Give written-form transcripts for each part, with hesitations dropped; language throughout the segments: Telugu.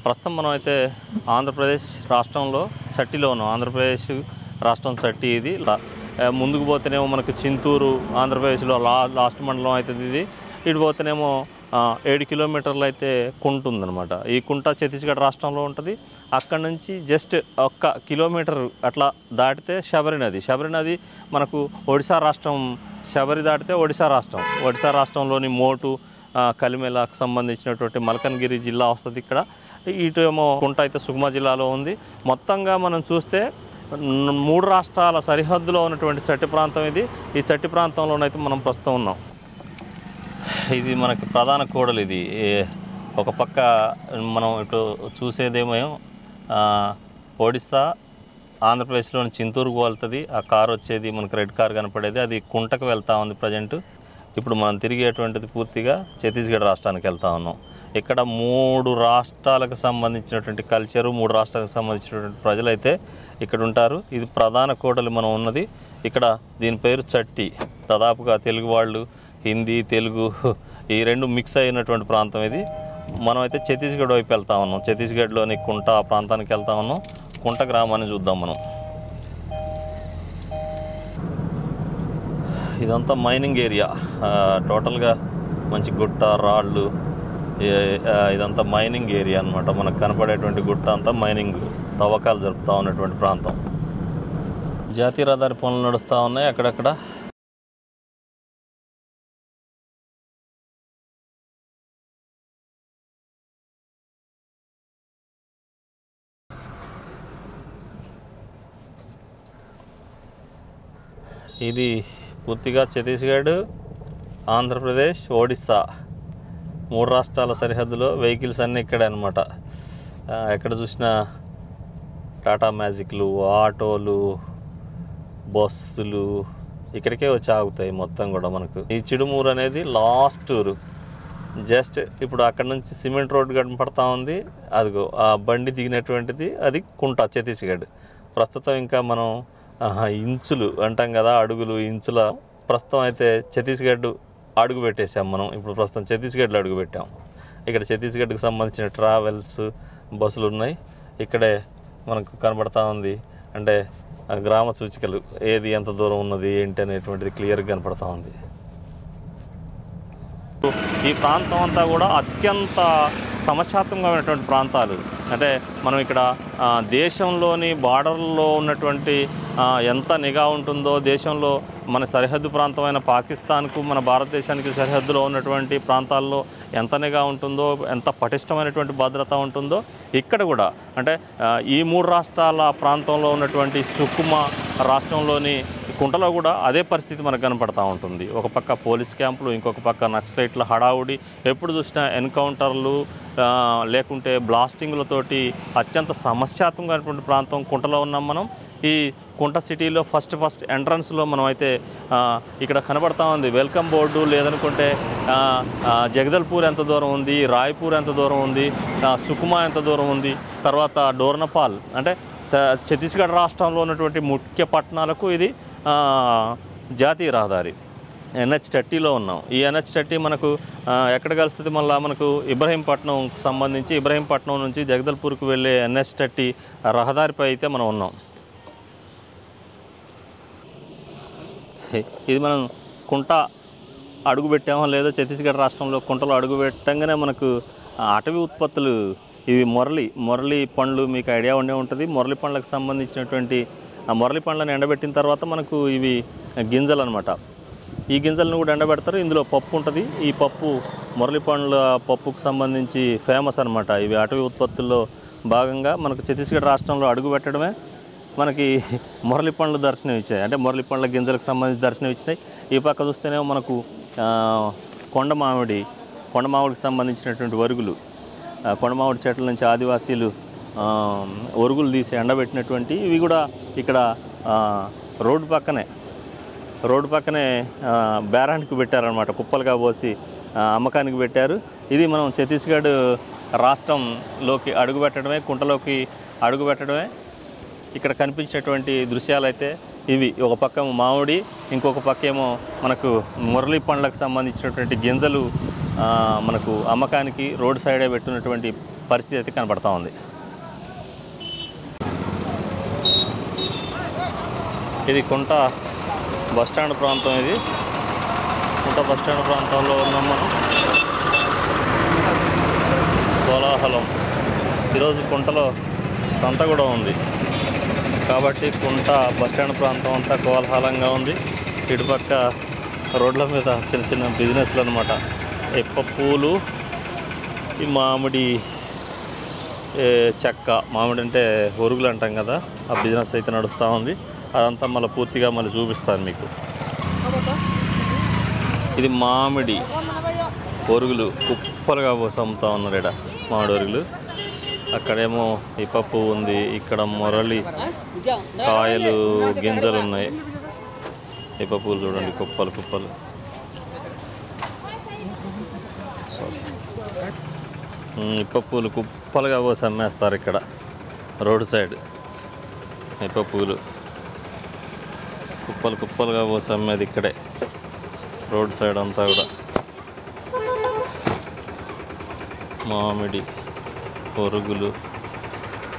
ప్రస్తుతం మనం అయితే ఆంధ్రప్రదేశ్ రాష్ట్రంలో చట్టిలో ఉన్నాం. ఆంధ్రప్రదేశ్ రాష్ట్రం చట్టి ఇది. ముందుకు పోతేనేమో మనకు చింతూరు ఆంధ్రప్రదేశ్లో లాస్ట్ మండలం అవుతుంది ఇది. ఇటు పోతేనేమో 7 కిలోమీటర్లు అయితే కుంట ఉందన్నమాట. ఈ కుంట ఛత్తీస్గఢ్ రాష్ట్రంలో ఉంటుంది. అక్కడి నుంచి జస్ట్ 1 కిలోమీటర్ అట్లా దాటితే శబరి నది మనకు ఒడిశా రాష్ట్రం. శబరి దాటితే ఒడిశా రాష్ట్రంలోని మోటు కలిమెలకు సంబంధించినటువంటి మల్కన్గిరి జిల్లా వస్తుంది. ఇక్కడ ఇటు ఏమో కుంట అయితే సుగ్మా జిల్లాలో ఉంది. మొత్తంగా మనం చూస్తే 3 రాష్ట్రాల సరిహద్దులో ఉన్నటువంటి చట్టి ప్రాంతం ఇది. ఈ చట్టి ప్రాంతంలోనైతే మనం ప్రస్తుతం ఉన్నాం. ఇది మనకి ప్రధాన కూడలి. ఇది ఒక పక్క మనం ఇటు చూసేదేమో ఒడిశా ఆంధ్రప్రదేశ్లోని చింతూరుకు వెళ్తుంది. ఆ కారు వచ్చేది మనకు రెడ్ కార్ కనపడేది, అది కుంటకు వెళ్తూ ఉంది ప్రజెంట్. ఇప్పుడు మనం తిరిగేటువంటిది పూర్తిగా ఛత్తీస్గఢ్ రాష్ట్రానికి వెళ్తూ ఉన్నాం. ఇక్కడ 3 రాష్ట్రాలకు సంబంధించినటువంటి కల్చరు, 3 రాష్ట్రాలకు సంబంధించినటువంటి ప్రజలైతే ఇక్కడ ఉంటారు. ఇది ప్రధాన కూడలి మనం ఉన్నది. ఇక్కడ దీని పేరు చట్టి. దాదాపుగా తెలుగు వాళ్ళు, హిందీ, తెలుగు ఈ 2 మిక్స్ అయినటువంటి ప్రాంతం ఇది. మనమైతే ఛత్తీస్గఢ్ వైపు వెళ్తా ఉన్నాం. ఛత్తీస్గఢ్లోని కుంట ఆ ప్రాంతానికి వెళ్తా ఉన్నాం. కుంట గ్రామాన్ని చూద్దాం మనం. ఇదంతా మైనింగ్ ఏరియా. టోటల్గా మంచి గుట్ట, రాళ్ళు, ఇదంతా మైనింగ్ ఏరియా అనమాట. మనకు కనపడేటువంటి గుట్ట అంతా మైనింగ్ తవ్వకాలు జరుపుతూ ఉన్నటువంటి ప్రాంతం. జాతీయ రహదారి పనులు నడుస్తూ ఉన్నాయి అక్కడక్కడ. ఇది పూర్తిగా ఛత్తీస్గఢ్, ఆంధ్రప్రదేశ్, ఒడిస్సా 3 రాష్ట్రాల సరిహద్దులో వెహికల్స్ అన్నీ ఇక్కడే అనమాట. ఎక్కడ చూసినా టాటా మ్యాజిక్లు, ఆటోలు, బస్సులు ఇక్కడికే వచ్చి ఆగుతాయి మొత్తం కూడా. మనకు ఈ చిడుమూరు అనేది లాస్ట్ ఊరు. జస్ట్ ఇప్పుడు అక్కడ నుంచి సిమెంట్ రోడ్డు కనపడతా ఉంది. అదిగో ఆ బండి దిగినటువంటిది అది కుంట, ఛత్తీస్గఢ్. ప్రస్తుతం ఇంకా మనం ఇంచులు అంటాం కదా, అడుగులు, ఇంచుల ప్రస్తుతం అయితే ఛత్తీస్గఢ్ అడుగు పెట్టేసాం మనం. ఇప్పుడు ప్రస్తుతం ఛత్తీస్గఢ్లో అడుగు పెట్టాం. ఇక్కడ ఛత్తీస్గఢ్కి సంబంధించిన ట్రావెల్స్ బస్సులు ఉన్నాయి. ఇక్కడే మనకు కనబడతా ఉంది. అంటే గ్రామ సూచికలు ఏది ఎంత దూరం ఉన్నది ఏంటి అనేటువంటిది క్లియర్గా కనపడతా ఉంది. ఈ ప్రాంతం అంతా కూడా అత్యంత సమస్యాత్మకంగా ఉన్నటువంటి ప్రాంతాలు. అంటే మనం ఇక్కడ దేశంలోని బార్డర్లో ఉన్నటువంటి ఎంత నిఘా ఉంటుందో, దేశంలో మన సరిహద్దు ప్రాంతమైన పాకిస్తాన్కు మన భారతదేశానికి సరిహద్దులో ఉన్నటువంటి ప్రాంతాల్లో ఎంత నిఘా ఉంటుందో, ఎంత పటిష్టమైనటువంటి భద్రత ఉంటుందో ఇక్కడ కూడా అంటే ఈ 3 రాష్ట్రాల ప్రాంతంలో ఉన్నటువంటి సుకుమా రాష్ట్రంలోని కుంటలో కూడా అదే పరిస్థితి మనకు కనపడతా ఉంటుంది. ఒక పక్క పోలీస్ క్యాంపులు, ఇంకొక పక్క నక్సలైట్ల హడావుడి, ఎప్పుడు చూసినా ఎన్కౌంటర్లు లేకుంటే బ్లాస్టింగ్లతోటి అత్యంత సమస్యాత్మకమైనటువంటి ప్రాంతం కుంటలో ఉన్నాం మనం. ఈ కుంట సిటీలో ఫస్ట్ ఎంట్రన్స్లో మనం అయితే ఇక్కడ కనబడతా ఉంది వెల్కమ్ బోర్డు. లేదనుకుంటే జగదల్పూర్ ఎంత దూరం ఉంది, రాయ్పూర్ ఎంత దూరం ఉంది, సుకుమా ఎంత దూరం ఉంది, తర్వాత డోర్నపాల్. అంటే ఛత్తీస్గఢ్ రాష్ట్రంలో ఉన్నటువంటి ముఖ్య పట్టణాలకు ఇది జాతీయ రహదారి. NH30లో ఉన్నాం. ఈ NH30 మనకు ఎక్కడ కలుస్తుంది, మళ్ళీ మనకు ఇబ్రహీంపట్నం సంబంధించి ఇబ్రహీంపట్నం నుంచి జగదల్పూర్కు వెళ్ళే NH30 రహదారిపై అయితే మనం ఉన్నాం. ఇది మనం కుంట అడుగు పెట్టామో లేదో, ఛత్తీస్గఢ్ రాష్ట్రంలో కుంటలో అడుగు పెట్టంగానే మనకు అటవీ ఉత్పత్తులు ఇవి మొరలి పండ్లు మీకు ఐడియా ఉండే ఉంటుంది. మొరలి పండ్లకు సంబంధించినటువంటి ఆ మొరలి పండ్లను ఎండబెట్టిన తర్వాత మనకు ఇవి గింజలు అనమాట. ఈ గింజలను కూడా ఎండబెడతారు. ఇందులో పప్పు ఉంటుంది. ఈ పప్పు మొరలి పండ్ల పప్పుకు సంబంధించి ఫేమస్ అనమాట. ఇవి అటవీ ఉత్పత్తుల్లో భాగంగా మనకు ఛత్తీస్గఢ్ రాష్ట్రంలో అడుగు పెట్టడమే మనకి మొరలి పండ్లు దర్శనం ఇచ్చాయి. అంటే మొరలి పండ్ల గింజలకు సంబంధించి దర్శనం ఇచ్చినాయి. ఈ పక్క చూస్తేనేమో మనకు కొండమామిడికి సంబంధించినటువంటి వరుగులు, కొండమామిడి చెట్ల నుంచి ఆదివాసీలు ఒరుగులు తీసి ఎండబెట్టినటువంటి ఇవి కూడా ఇక్కడ రోడ్డు పక్కనే బేరానికి పెట్టారనమాట. కుప్పలుగా పోసి అమ్మకానికి పెట్టారు. ఇది మనం ఛత్తీస్గఢ్ రాష్ట్రంలోకి అడుగుపెట్టడమే, కుంటలోకి అడుగుపెట్టడమే. ఇక్కడ కనిపించేటువంటి దృశ్యాలు అయితే ఇవి. ఒక పక్క మామిడి, ఇంకొక పక్క ఏమో మనకు మురళి పండ్లకు సంబంధించినటువంటి గింజలు మనకు అమ్మకానికి రోడ్ సైడే పెట్టినటువంటి పరిస్థితి అయితే కనబడతా ఉంది. ఇది కుంట బస్టాండ్ ప్రాంతం. ఇది కుంట బస్టాండ్ ప్రాంతంలో ఉన్నాం మనం. కోలాహలం. ఈరోజు కుంటలో సంత కూడా ఉంది కాబట్టి కుంట బస్టాండ్ ప్రాంతం అంతా కోలాహలంగా ఉంది. ఇటుపక్క రోడ్ల మీద చిన్న చిన్న బిజినెస్లు అనమాట. ఇప్ప పూలు, ఈ మామిడి చెక్క, మామిడి అంటే ఒరుగులు అంటాం కదా, ఆ బిజినెస్ అయితే నడుస్తూ ఉంది. అదంతా మళ్ళీ పూర్తిగా మళ్ళీ చూపిస్తాను మీకు. ఇది మామిడి ఒరుగులు కుప్పలుగా పోసి అమ్ముతా ఉన్నారు. ఇక్కడ మామిడి ఒరుగులు. అక్కడేమో ఇప్ప పువ్వు ఉంది, ఇక్కడ మొరలి కాయలు గింజలు ఉన్నాయి. ఇప్ప పువ్వులు చూడండి, కుప్పలు కుప్పలు. ఇప్ప పూలు కుప్పలుగా పోసి అమ్మేస్తారు ఇక్కడ రోడ్ సైడ్. ఇప్ప పూలు కుప్పలు కుప్పలుగా పోసి అమ్మేది ఇక్కడే రోడ్ సైడ్ అంతా కూడా. మామిడి ఒరుగులు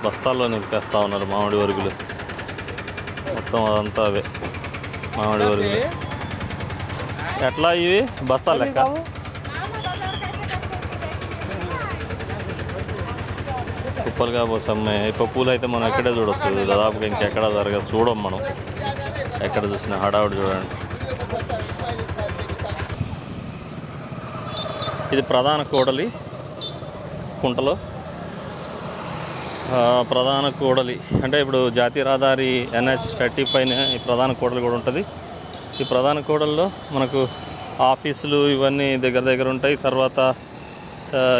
బస్తాల్లో నింపేస్తూ ఉన్నారు. మామిడి ఒరుగులు మొత్తం అదంతా అవే మామిడి ఒరుగులు. ఎట్లా ఇవి బస్తాలు లెక్క? కుప్పలుగా పోసి అమ్మే ఇప్ప పూలు అయితే మనం ఎక్కడే చూడవచ్చు. దాదాపుగా ఇంకెక్కడ జరగదు, చూడం మనం. ఎక్కడ చూసినా హడావుడి చూడండి. ఇది ప్రధాన కూడలి కుంటలో. ప్రధాన కూడలి అంటే ఇప్పుడు జాతీయ రహదారి NH30 పైన ఈ ప్రధాన కూడలి కూడా ఉంటుంది. ఈ ప్రధాన కూడలిలో మనకు ఆఫీసులు ఇవన్నీ దగ్గర దగ్గర ఉంటాయి. తర్వాత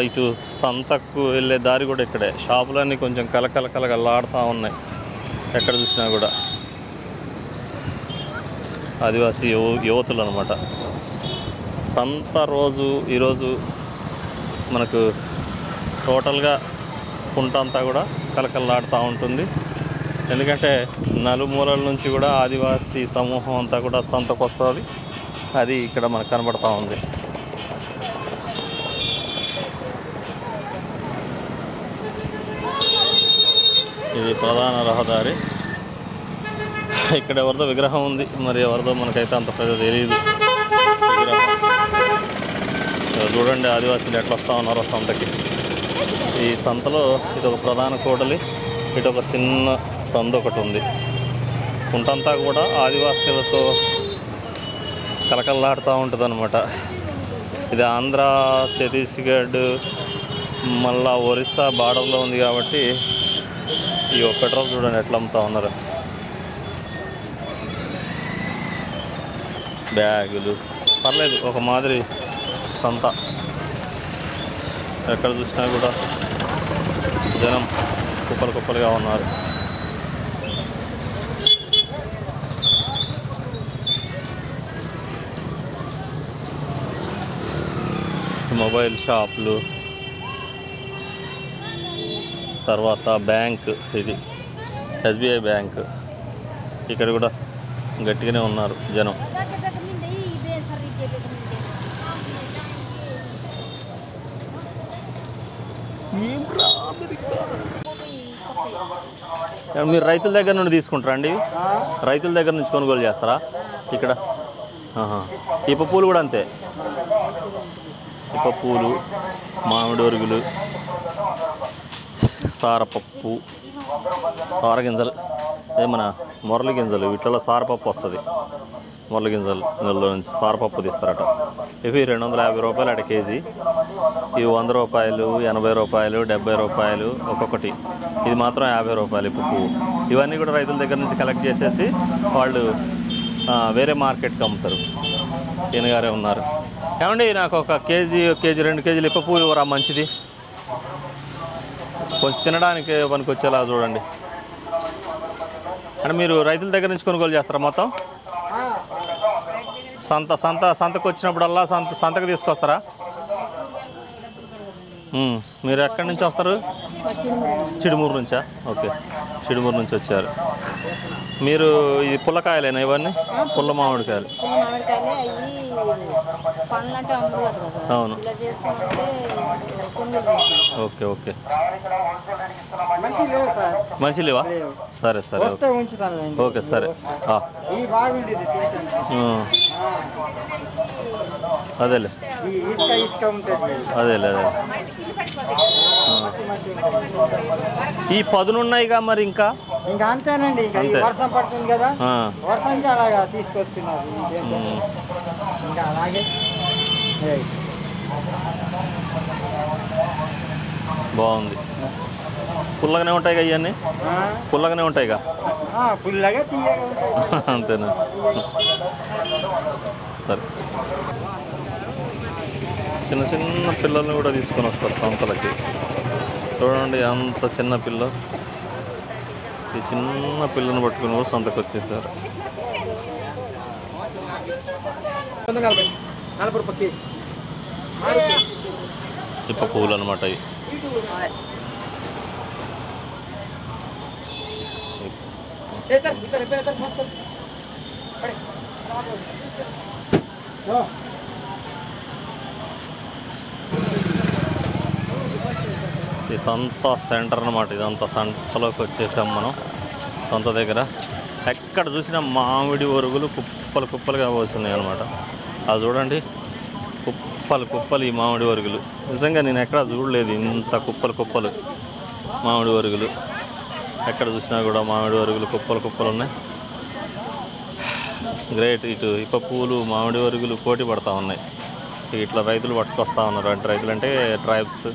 ఇటు సంతకు వెళ్ళే దారి కూడా ఇక్కడే. షాపులన్నీ కొంచెం కలకలలాడుతూ ఉన్నాయి ఎక్కడ చూసినా కూడా. ఆదివాసీ యువతులు అనమాట. సంత రోజు ఈరోజు మనకు టోటల్గా కుంట అంతా కూడా కలకలలాడుతూ ఉంటుంది. ఎందుకంటే నలుమూలల నుంచి కూడా ఆదివాసీ సమూహం అంతా కూడా సంతకు వస్తుంది. అది ఇక్కడ మనకు కనబడతా ఉంది. ఇది ప్రధాన రహదారి. ఇక్కడ ఎవరిదో విగ్రహం ఉంది, మరి ఎవరిదో మనకైతే అంత పెద్ద తెలియదు విగ్రహం. చూడండి ఆదివాసీలు ఎట్లా వస్తూ ఉన్నారో సంతకి. ఈ సంతలో ఇది ఒక ప్రధాన కూడలి, ఇటు ఒక చిన్న సందు ఒకటి ఉంది. కుంటంతా కూడా ఆదివాసీలతో కలకల్లాడుతూ ఉంటుంది అనమాట. ఇది ఆంధ్ర, ఛత్తీస్గఢ్, మళ్ళా ఒరిస్సా బార్డర్లో ఉంది కాబట్టి ఈ పెట్రోల్ చూడండి ఎట్లా అమ్ముతా ఉన్నారు. బ్యాగులు పర్లేదు, ఒక మాదిరి సంత. ఎక్కడ చూసినా కూడా జనం కుప్పలు కుప్పలుగా ఉన్నారు. మొబైల్ షాపులు, తర్వాత బ్యాంక్, ఇది SBI బ్యాంక్. ఇక్కడ కూడా గట్టిగానే ఉన్నారు జనం. మీరు రైతుల దగ్గర నుండి తీసుకుంటారా అండి? రైతుల దగ్గర నుంచి కొనుగోలు చేస్తారా ఇక్కడ? ఇప్ప పూలు కూడా అంతే. ఇప్ప పూలు, మామిడి ఒరుగులు, సారపప్పు, సార గింజలు, ఏమన్నా మొరలి గింజలు, వీటిలో సారపప్పు వస్తుంది. మొరలి గింజలు ఇందులో నుంచి సారపప్పు తీస్తారట. ఇవి 250 రూపాయలు అట కేజీ. ఇవి 100 రూపాయలు, 80 రూపాయలు, 70 రూపాయలు ఒక్కొక్కటి. ఇది మాత్రం 50 రూపాయలు ఇప్పు పువ్వు. ఇవన్నీ కూడా రైతుల దగ్గర నుంచి కలెక్ట్ చేసేసి వాళ్ళు వేరే మార్కెట్కి అమ్ముతారు. ఈయనగారే ఉన్నారు. ఏమండి, నాకు ఒక కేజీ 2 కేజీలు ఇప్ప పువ్వు ఇవ్వరా మంచిది, కొంచెం తినడానికి పనికి వచ్చేలా చూడండి. అంటే మీరు రైతుల దగ్గర నుంచి కొనుగోలు చేస్తారా మొత్తం? సంతకు వచ్చినప్పుడల్లా సంతకు తీసుకొస్తారా? మీరు ఎక్కడి నుంచి వస్తారు? చిడుమూరు నుంచా? ఓకే, చిడుమూరు నుంచి వచ్చారు మీరు. ఇది పుల్లకాయలేనా ఇవన్నీ? పుల్ల మామిడికాయలు. అవును. ఓకే ఓకే, మంచి లేవా? సరే సరే ఓకే సరే. అదేలే అదేలే అదే. ఈ పదునున్నాయిగా మరి ఇంకా అంతేనండి. వర్షం పడుతుంది కదా, వర్షానికి అలాగా తీసుకొస్తున్నారు. ఇంకా అలాగే బాగుంది. పుల్లగానే ఉంటాయిగా ఇవన్నీ? పుల్లగానే ఉంటాయిగా? పుల్లగా తీయగా అంతేనా? సరే. చిన్న చిన్న పిల్లల్ని కూడా తీసుకొని వస్తారు సంతలకి. చూడండి అంత చిన్న పిల్ల. ఈ చిన్న పిల్లని పట్టుకుని కూడా సంతకు వచ్చేసారు. ఇప్ప పువ్వులు అనమాట ఇవి. ఈ సంత సెంటర్ అనమాట. ఇదంతా సంతలోకి వచ్చేసాం మనం. సంత దగ్గర ఎక్కడ చూసినా మామిడి ఒరుగులు కుప్పలు కుప్పలుగా పోస్తున్నాయి అనమాట. అది చూడండి, కుప్పలు కుప్పలు ఈ మామిడి ఒరుగులు. నిజంగా నేను ఎక్కడ చూడలేదు ఇంత కుప్పలు కుప్పలు మామిడి ఒరుగులు. ఎక్కడ చూసినా కూడా మామిడి ఒరుగులు కుప్పలు కుప్పలు ఉన్నాయి. గ్రేట్. ఇటు ఇప్ప పూలు మామిడి ఒరుగులు పోటీ పడతా ఉన్నాయి. ఇట్లా రైతులు పట్టుకొస్తూ ఉన్నారు. అంటే రైతులు అంటే ట్రైబ్స్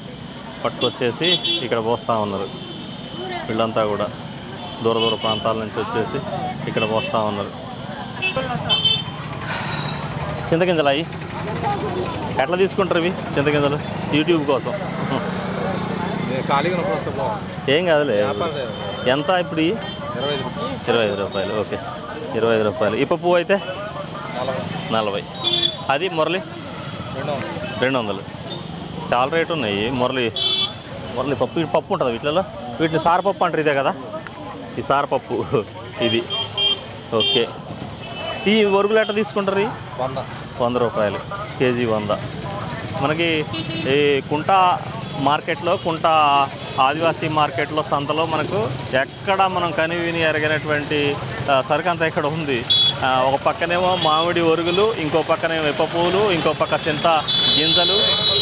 పట్టుకొచ్చేసి ఇక్కడ పోస్తూ ఉన్నారు. వీళ్ళంతా కూడా దూర దూర ప్రాంతాల నుంచి వచ్చేసి ఇక్కడ పోస్తూ ఉన్నారు. చింతగింజలు అవి ఎట్లా తీసుకుంటారు ఇవి చింతగింజలు? యూట్యూబ్ కోసం. ఏం కాదులే. ఎంత ఇప్పుడు? 25 రూపాయలు. ఓకే, 25 రూపాయలు. ఇప్ప పువ్వు అయితే 40. అది మురళి 200. చాలా రేటు ఉన్నాయి. మురళి పప్పు పప్పు ఉంటుంది వీటిలో. వీటిని సారపప్పు అంటారు. ఇదే కదా ఈ సారపప్పు ఇది. ఓకే. ఈ ఒరుగులు ఎట్లా తీసుకుంటారు? 100 రూపాయలు కేజీ. 100. మనకి ఈ కుంట మార్కెట్లో, కుంట ఆదివాసీ మార్కెట్లో, సంతలో మనకు ఎక్కడ మనం కనివిని ఎరగినటువంటి సరుకంతా ఇక్కడ ఉంది. ఒక పక్కనేమో మామిడి ఒరుగులు, ఇంకో పక్కనేమో వేప పువ్వులు, ఇంకో పక్క చింత గింజలు,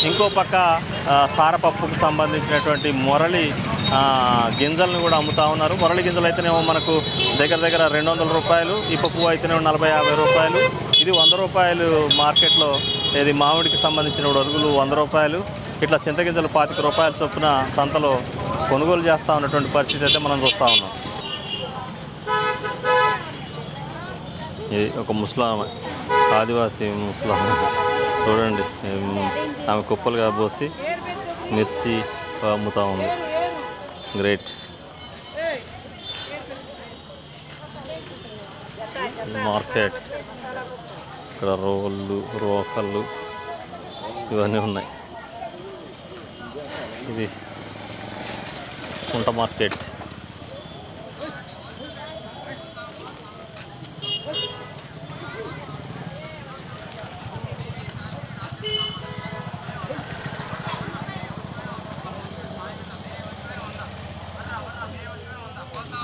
ఇంకో పక్క సారపప్పుకు సంబంధించినటువంటి మురళి గింజలను కూడా అమ్ముతూ ఉన్నారు. మురళి గింజలు అయితేనేమో మనకు దగ్గర దగ్గర 200 రూపాయలు. ఈ పప్పు అయితేనేమో 40-50 రూపాయలు. ఇది 100 రూపాయలు మార్కెట్లో. ఇది మామిడికి సంబంధించిన ఒరుగులు 100 రూపాయలు. ఇట్లా చింతగింజలు 25 రూపాయల చొప్పున సంతలో కొనుగోలు చేస్తూ ఉన్నటువంటి పరిస్థితి అయితే మనం చూస్తూ ఉన్నాం. ఇది ఒక ముస్లాం, ఆదివాసీ ముస్లాం. చూడండి, ఆమె కుప్పలుగా పోసి మిర్చి అమ్ముతూ ఉంది. గ్రేట్. మార్కెట్. ఇక్కడ రోళ్ళు, రోకళ్ళు ఇవన్నీ ఉన్నాయి. ఇది కుంట మార్కెట్.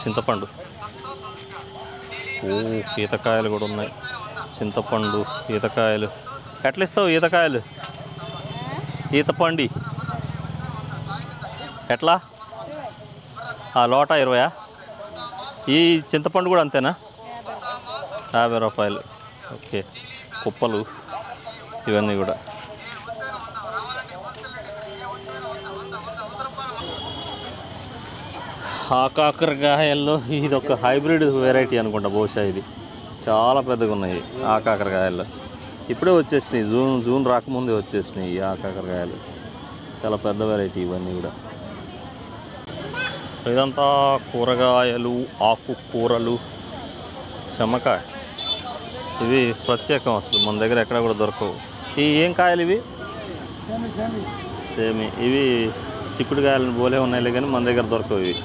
చింతపండు. ఈతకాయలు కూడా ఉన్నాయి. చింతపండు, ఈతకాయలు. ఎట్లా ఇస్తావు ఈతకాయలు? ఈతపండి ఎట్లా? లోట 20. ఈ చింతపండు కూడా అంతేనా? 50 రూపాయలు. ఓకే. కుప్పలు ఇవన్నీ కూడా. ఆకాకరకాయల్లో ఇది ఒక హైబ్రిడ్ వెరైటీ అనుకుంటా బహుశా. ఇది చాలా పెద్దగా ఉన్నాయి ఆకాకరకాయల్లో. ఇప్పుడే వచ్చేసినాయి, జూన్ రాకముందే వచ్చేసినాయి ఈ ఆకాకరకాయలు. చాలా పెద్ద వెరైటీ ఇవన్నీ కూడా. ఇదంతా కూరగాయలు, ఆకుకూరలు, చెమ్మకాయ. ఇవి ప్రత్యేకం, అసలు మన దగ్గర ఎక్కడ కూడా దొరకవు. ఈ ఏం కాయలు ఇవి? సేమ్ ఇవి చిక్కుడుకాయలను పోలే ఉన్నాయిలే కానీ మన దగ్గర దొరకవు ఇవి.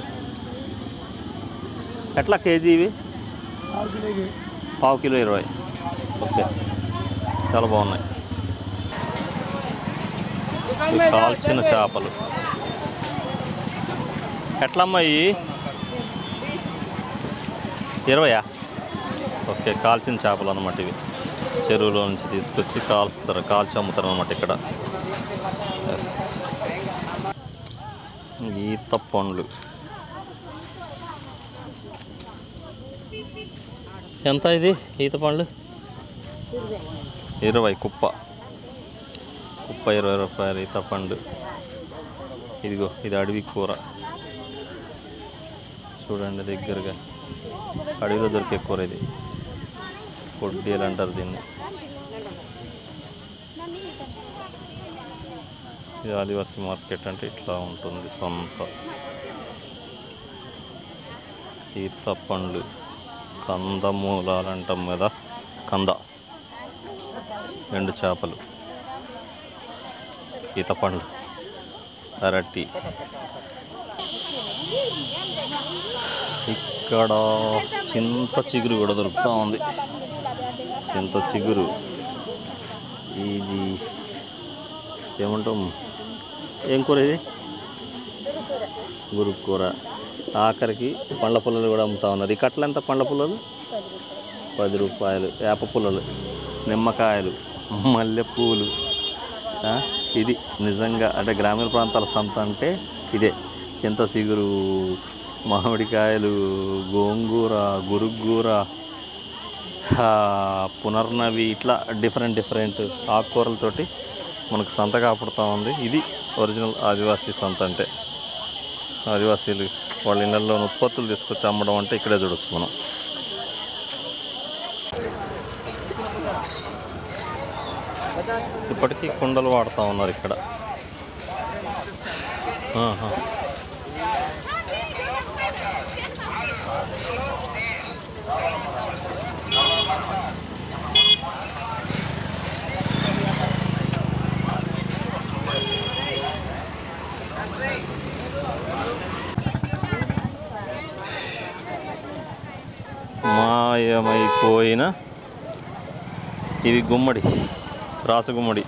ఎట్లా కేజీ ఇవి? పావు కిలో 20. ఓకే, చాలా బాగున్నాయి. ఇవి కాల్చిన చేపలు ఎట్లమ్మా ఇవి? 20. ఓకే, కాల్చిన చేపలు అన్నమాట ఇవి. చెరువులో నుంచి తీసుకొచ్చి కాల్చి అమ్ముతారు అన్నమాట ఇక్కడ. ఎస్, ఈత పండ్లు ఎంత ఇది? ఈత పండ్లు 20 కుప్ప 20 రూపాయలు ఈత పండు. ఇదిగో ఇది అడవి కూర చూడండి దగ్గరగా. అడవిలో దొరికే కూర ఇది. పొడ్డీలు అంటారు దీన్ని. ఇది ఆదివాసీ మార్కెట్ అంటే ఇట్లా ఉంటుంది. సొంత ఈత పండ్లు, కందమూలాలు అంటాం కదా, కంద, ఎండు చేపలు, ఈత పండ్లు, అరటి. ఇక్కడ చింత చిగురు కూడా దొరుకుతూ ఉంది. చింత చిగురు ఇది ఏమంటాం, ఏం కూర ఇది? గురుగు కూర. ఆఖరికి పండ్ల పుల్లలు కూడా అమ్ముతా ఉన్నారు. ఈ కట్టలు ఎంత? పండ్ల పుల్లలు 10 రూపాయలు. వేప పుల్లలు, నిమ్మకాయలు, మల్లెపూలు. ఇది నిజంగా అంటే గ్రామీణ ప్రాంతాల సంత అంటే ఇదే. చింత చిగురు, మామిడికాయలు, గోంగూర, గురుగూర, పునర్నవి, ఇట్లా డిఫరెంట్ ఆకుకూరలతోటి మనకు సంత కాపుడుతూ ఉంది. ఇది ఒరిజినల్ ఆదివాసీ సంత అంటే. ఆదివాసీలు వాళ్ళ ఇళ్ళల్లో ఉత్పత్తులు తీసుకొచ్చి అమ్మడం అంటే ఇక్కడే చూడొచ్చు మనం. ఇప్పటికీ కుండలు వాడుతూ ఉన్నారు ఇక్కడ. మాయమైపోయిన ఇవి గుమ్మడి, రాసగుమ్మడి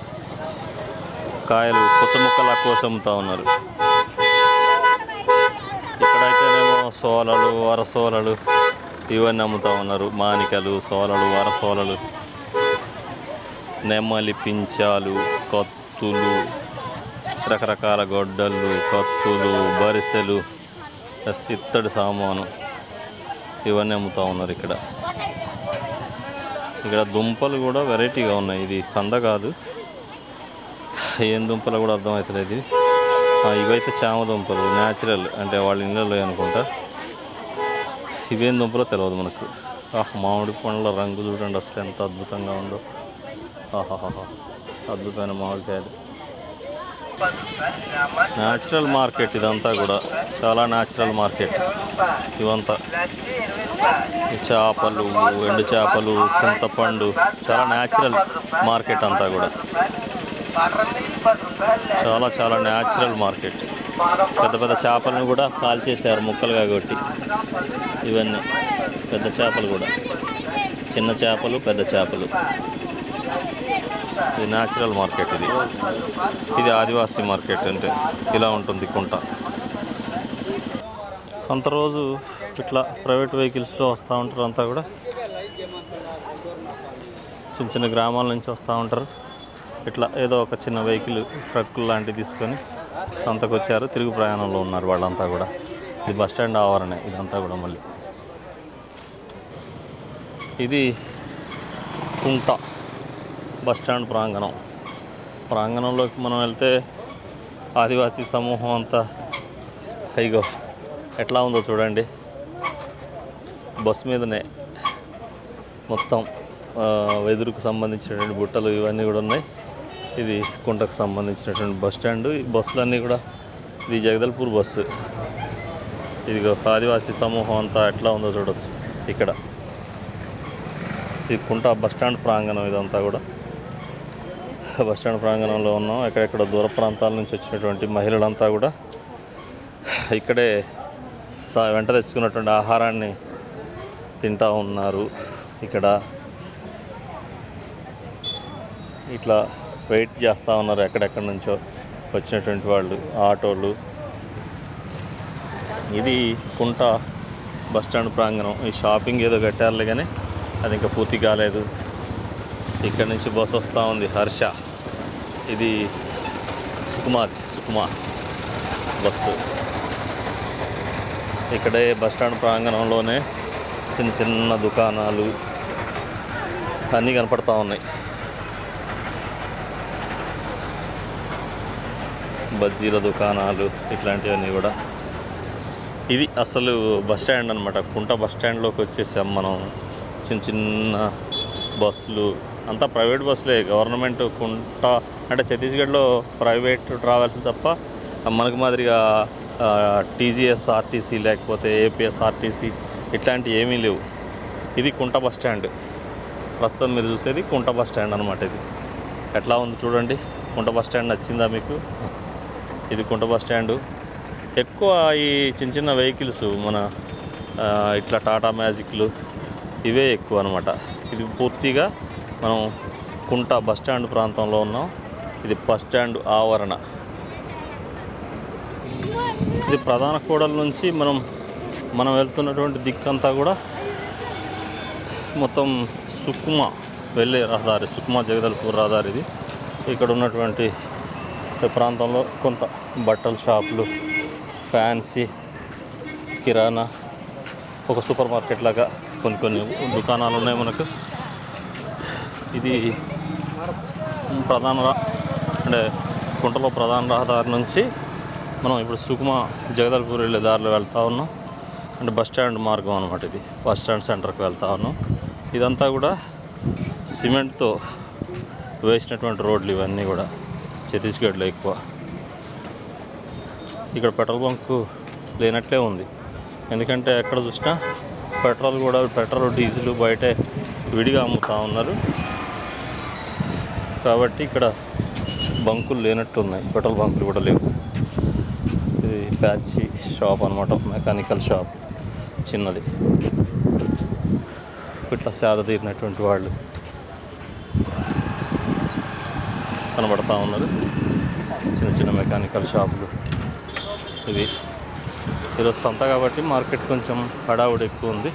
కాయలు పుచ్చముక్కలా కోసి అమ్ముతూ ఉన్నారు. ఇక్కడైతేనేమో సోలలు, వరసోలలు ఇవన్నీ అమ్ముతూ ఉన్నారు. మానికలు, సోలలు, వరసోలలు, నెమ్మలి పించాలు, కత్తులు, రకరకాల గొడ్డళ్ళు, కత్తులు, బరిసెలు, ఇత్తడి సామాను ఇవన్నీ అమ్ముతూ ఉన్నారు ఇక్కడ. ఇక్కడ దుంపలు కూడా వెరైటీగా ఉన్నాయి. ఇది కంద కాదు, ఏం దుంపలు కూడా అర్థమవుతలేదు. ఇవైతే చామ దుంపలు, న్యాచురల్ అంటే వాళ్ళ ఇళ్ళలో అనుకుంటా. ఇవేం దుంపలో తెలియదు మనకు. మామిడి పండ్ల రంగు చూడండి అసలు ఎంత అద్భుతంగా ఉందో. ఆహాహా, అద్భుతమైన మామిడికాయలు. న్యాచురల్ మార్కెట్ ఇదంతా కూడా, చాలా న్యాచురల్ మార్కెట్ ఇవంతా. చేపలు, ఎండు చేపలు, చింతపండు, చాలా న్యాచురల్ మార్కెట్ అంతా కూడా. చాలా న్యాచురల్ మార్కెట్. పెద్ద పెద్ద చేపలను కూడా కాల్చేశారు ముక్కలుగా కొట్టి. ఇవన్నీ పెద్ద చేపలు కూడా, చిన్న చేపలు, పెద్ద చేపలు. ఇది న్యాచురల్ మార్కెట్. ఇది ఆదివాసీ మార్కెట్ అంటే ఇలా ఉంటుంది కుంట. సొంత రోజు ఇట్లా ప్రైవేట్ వెహికల్స్లో వస్తూ ఉంటారు అంతా కూడా. చిన్న గ్రామాల నుంచి వస్తూ ఉంటారు. ఇట్లా ఏదో ఒక చిన్న వెహికల్, ట్రక్కులు లాంటివి తీసుకొని సంతకు వచ్చారు. తిరుగు ప్రయాణంలో ఉన్నారు వాళ్ళంతా కూడా. ఇది బస్ స్టాండ్ ఆవరణే ఇదంతా కూడా. మళ్ళీ ఇది కుంట బస్ స్టాండ్ ప్రాంగణంలోకి మనం వెళ్తే ఆదివాసీ సమూహం అంతా కైగో ఎట్లా ఉందో చూడండి. బస్ మీదనే మొత్తం వెదురుకు సంబంధించినటువంటి బుట్టలు ఇవన్నీ కూడా ఉన్నాయి. ఇది కుంటకు సంబంధించినటువంటి బస్ స్టాండ్. ఈ బస్సులన్నీ కూడా, ఇది జగదల్పూర్ బస్సు. ఇదిగో ఆదివాసీ సమూహం అంతా ఎట్లా ఉందో చూడవచ్చు ఇక్కడ. ఈ కుంట బస్ స్టాండ్ ప్రాంగణం ఇదంతా కూడా. బస్టాండ్ ప్రాంగణంలో ఉన్నాం. ఎక్కడెక్కడ దూర ప్రాంతాల నుంచి వచ్చినటువంటి మహిళలంతా కూడా ఇక్కడే వెంట తెచ్చుకున్నటువంటి ఆహారాన్ని తింటూ ఉన్నారు. ఇక్కడ ఇట్లా వెయిట్ చేస్తూ ఉన్నారు ఎక్కడెక్కడి నుంచో వచ్చినటువంటి వాళ్ళు, ఆటోలు. ఇది కుంట బస్టాండ్ ప్రాంగణం. ఈ షాపింగ్ ఏదో కట్టారులే కానీ అది ఇంకా పూర్తి కాలేదు. ఇక్కడ నుంచి బస్సు వస్తూ ఉంది హర్ష. ఇది సుకుమా బస్సు. ఇక్కడే బస్టాండ్ ప్రాంగణంలోనే చిన్న చిన్న దుకాణాలు అన్నీ కనపడతా ఉన్నాయి. బజ్జీల దుకాణాలు ఇట్లాంటివన్నీ కూడా. ఇది అసలు బస్టాండ్ అనమాట. కుంట బస్టాండ్లోకి వచ్చేసాం మనం. చిన్న చిన్న బస్సులు అంతా ప్రైవేట్ బస్సులే. గవర్నమెంట్ కుంట అంటే ఛత్తీస్గఢ్లో ప్రైవేట్ ట్రావెల్స్ తప్ప మనకు మాదిరిగా టీజీఎస్ ఆర్టీసీ లేకపోతే ఏపీఎస్ ఆర్టీసీ ఇట్లాంటివి ఏమీ లేవు. ఇది కుంట బస్టాండ్. ప్రస్తుతం మీరు చూసేది కుంట బస్టాండ్ అనమాట. ఇది ఎట్లా ఉంది చూడండి. కుంట బస్టాండ్ నచ్చిందా మీకు? ఇది కుంట బస్టాండు. ఎక్కువ ఈ చిన్న చిన్న వెహికల్స్ మన ఇట్లా టాటా మ్యాజిక్లు ఇవే ఎక్కువ అనమాట. ఇది పూర్తిగా మనం కుంట బస్టాండ్ ప్రాంతంలో ఉన్నాం. ఇది బస్టాండ్ ఆవరణ. ఇది ప్రధాన కూడల నుంచి మనం వెళ్తున్నటువంటి దిక్కంతా కూడా మొత్తం సుకుమా వెళ్ళే రహదారి, సుకుమా జగదల్పూర్ రహదారి. ఇది ఇక్కడ ఉన్నటువంటి ప్రాంతంలో కొంత బట్టల షాపులు, ఫ్యాన్సీ, కిరాణా, ఒక సూపర్ మార్కెట్ లాగా కొన్ని దుకాణాలు ఉన్నాయి మనకు. ఇది అంటే కుంటలో ప్రధాన రహదారి నుంచి మనం ఇప్పుడు సుకుమా జగదల్పూర్ వెళ్ళే దారిలో వెళ్తూ ఉన్నాం. అంటే బస్టాండ్ మార్గం అనమాట. ఇది బస్టాండ్ సెంటర్కి వెళ్తూ ఉన్నాం. ఇదంతా కూడా సిమెంట్తో వేసినటువంటి రోడ్లు ఇవన్నీ కూడా ఛత్తీస్గఢ్లో ఎక్కువ. ఇక్కడ పెట్రోల్ బంకు లేనట్లే ఉంది. ఎందుకంటే ఎక్కడ చూసినా పెట్రోల్ డీజిల్ బయటే విడిగా అమ్ముతూ ఉన్నారు. కాబట్టి ఇక్కడ బంకులు లేనట్టు ఉన్నాయి. పెట్రోల్ బంకులు కూడా లేవు. ఇది ప్యాచీ షాప్ అనమాట, మెకానికల్ షాప్ చిన్నది. ఇట్లా సేద తీరినటువంటి వాళ్ళు కనబడతా ఉన్నారు. చిన్న చిన్న మెకానికల్ షాపులు ఇవి. ఈరోజు సంత కాబట్టి మార్కెట్ కొంచెం హడావుడి ఎక్కువ ఉంది.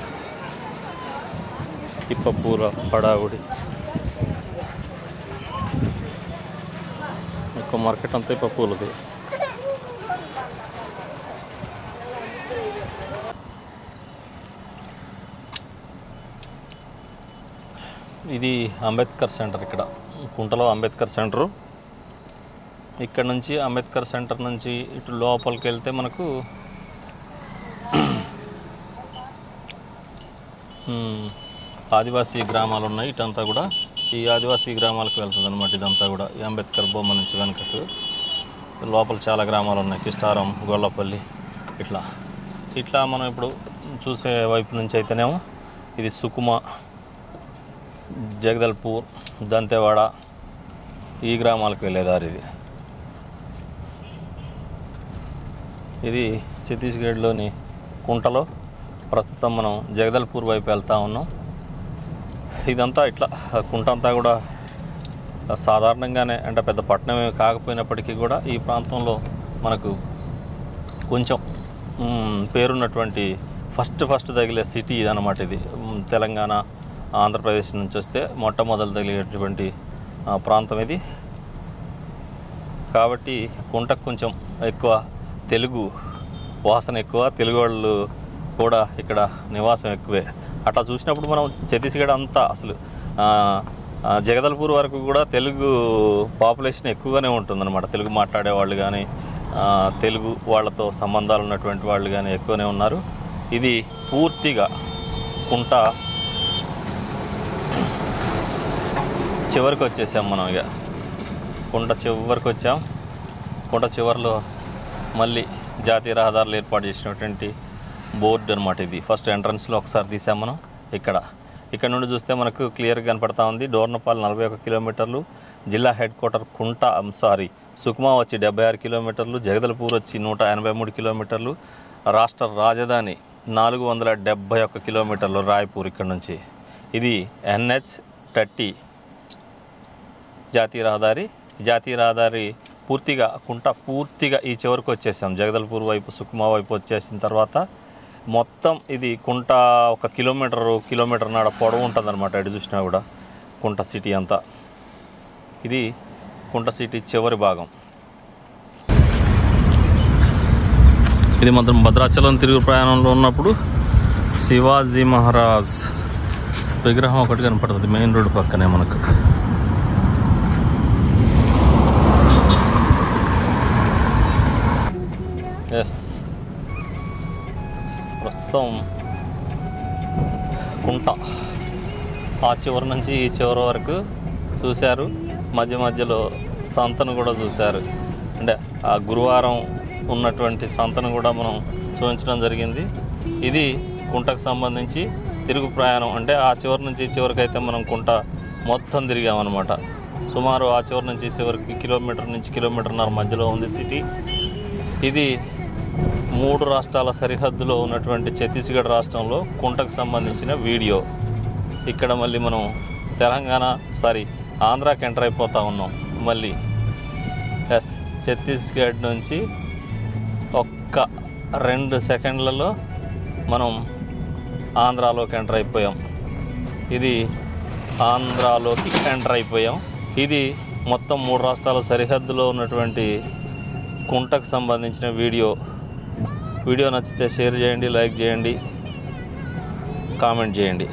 ఇప్పపూర హడావుడి ఎక్కువ. మార్కెట్ అంతా ఇప్పపూలది. ఇది అంబేద్కర్ సెంటర్. ఇక్కడ కుంటలో అంబేద్కర్ సెంటరు. ఇక్కడ నుంచి అంబేద్కర్ సెంటర్ నుంచి ఇటు లోపలికి వెళ్తే మనకు ఆదివాసీ గ్రామాలు ఉన్నాయి. ఇటంతా కూడా ఈ ఆదివాసీ గ్రామాలకు వెళ్తుంది అనమాట. ఇదంతా కూడా ఈ అంబేద్కర్ బొమ్మ నుంచి వెనకకు లోపల చాలా గ్రామాలు ఉన్నాయి. కిస్టారం, గొల్లపల్లి ఇట్లా మనం ఇప్పుడు చూసే వైపు నుంచి అయితేనేమో ఇది సుకుమా, జగదల్పూర్, దంతెవాడ ఈ గ్రామాలకు వెళ్ళేదారు. ఇది ఛత్తీస్గఢ్లోని కుంటలో. ప్రస్తుతం మనం జగదల్పూర్ వైపు వెళ్తూ ఉన్నాం. ఇదంతా ఇట్లా కుంట అంతా కూడా సాధారణంగానే, అంటే పెద్ద పట్టణమే కాకపోయినప్పటికీ కూడా ఈ ప్రాంతంలో మనకు కొంచెం పేరున్నటువంటి ఫస్ట్ తగిలే సిటీ ఇదన్నమాట. ఇది తెలంగాణ, ఆంధ్రప్రదేశ్ నుంచి వస్తే మొట్టమొదలు తగిలేటువంటి ప్రాంతం ఇది. కాబట్టి కుంటకు కొంచెం ఎక్కువ తెలుగు వాసన ఎక్కువ, తెలుగు వాళ్ళు కూడా ఇక్కడ నివాసం ఎక్కువే. అట్లా చూసినప్పుడు మనం ఛత్తీస్గఢ్ అంతా అసలు జగదల్పూర్ వరకు కూడా తెలుగు పాపులేషన్ ఎక్కువగానే ఉంటుందన్నమాట. తెలుగు మాట్లాడేవాళ్ళు కానీ, తెలుగు వాళ్ళతో సంబంధాలు ఉన్నటువంటి వాళ్ళు కానీ ఎక్కువనే ఉన్నారు. ఇది పూర్తిగా కుంట చివరికి వచ్చేసాం మనం. ఇక కుంట చివరికి వచ్చాం. కుంట చివరిలో మళ్ళీ జాతీయ రహదారులు ఏర్పాటు చేసినటువంటి బోర్డు అనమాట. ఇది ఫస్ట్ ఎంట్రన్స్లో ఒకసారి తీసాం మనం. ఇక్కడ నుండి చూస్తే మనకు క్లియర్గా కనపడతా ఉంది. డోర్నపాల్ 41 కిలోమీటర్లు, జిల్లా హెడ్ క్వార్టర్ సుకుమా వచ్చి 76 కిలోమీటర్లు, జగదల్పూర్ వచ్చి 183 కిలోమీటర్లు, రాష్ట్ర రాజధాని 471 కిలోమీటర్లు రాయ్పూర్ ఇక్కడ నుంచి. ఇది NH30 జాతీయ రహదారి పూర్తిగా కుంట పూర్తిగా ఈ చివరికి వచ్చేసాం. జగదల్పూర్ వైపు సుకుమా వైపు వచ్చేసిన తర్వాత మొత్తం ఇది కుంట 1 కిలోమీటర్న్నర పొడవు ఉంటుందన్నమాట. ఎటు చూసినా కూడా కుంట సిటీ అంతా. ఇది కుంట సిటీ చివరి భాగం. ఇది మాత్రం భద్రాచలం తిరుగు ప్రయాణంలో ఉన్నప్పుడు శివాజీ మహారాజ్ విగ్రహం ఒకటి కనపడుతుంది మెయిన్ రోడ్డు పక్కనే మనకు. ఎస్, ప్రస్తుతం కుంట ఆ చివరి నుంచి ఈ చివరి వరకు చూశారు. మధ్యలో సంతను కూడా చూశారు. అంటే ఆ గురువారం ఉన్నటువంటి సంతను కూడా మనం చూపించడం జరిగింది. ఇది కుంటకు సంబంధించి తిరుగు ప్రయాణం. అంటే ఆ చివరి నుంచి చివరికి అయితే మనం కుంట మొత్తం తిరిగామన్నమాట. సుమారు ఆ చివరి నుంచి చివరికి కిలోమీటర్ నుంచి కిలోమీటర్న్నర మధ్యలో ఉంది సిటీ. ఇది 3 రాష్ట్రాల సరిహద్దులో ఉన్నటువంటి ఛత్తీస్గఢ్ రాష్ట్రంలో కుంటకు సంబంధించిన వీడియో. ఇక్కడ మళ్ళీ మనం ఆంధ్రాకి ఎంటర్ అయిపోతూ ఉన్నాం మళ్ళీ. ఎస్, ఛత్తీస్గఢ్ నుంచి 1-2 సెకండ్లలో మనం ఆంధ్రాలోకి ఎంటర్ అయిపోయాం. ఇది ఆంధ్రాలోకి ఎంటర్ అయిపోయాం. ఇది మొత్తం 3 రాష్ట్రాల సరిహద్దులో ఉన్నటువంటి కుంటకు సంబంధించిన వీడియో. వీడియో నచ్చితే షేర్ చేయండి, లైక్ చేయండి, కామెంట్ చేయండి.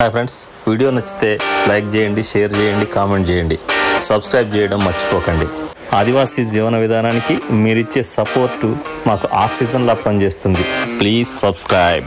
హాయ్ ఫ్రెండ్స్, వీడియో నచ్చితే లైక్ చేయండి, షేర్ చేయండి, కామెంట్ చేయండి, సబ్స్క్రైబ్ చేయడం మర్చిపోకండి. ఆదివాసీ జీవన విధానానికి మీరిచ్చే సపోర్టు మాకు ఆక్సిజన్లా పనిచేస్తుంది. Please subscribe.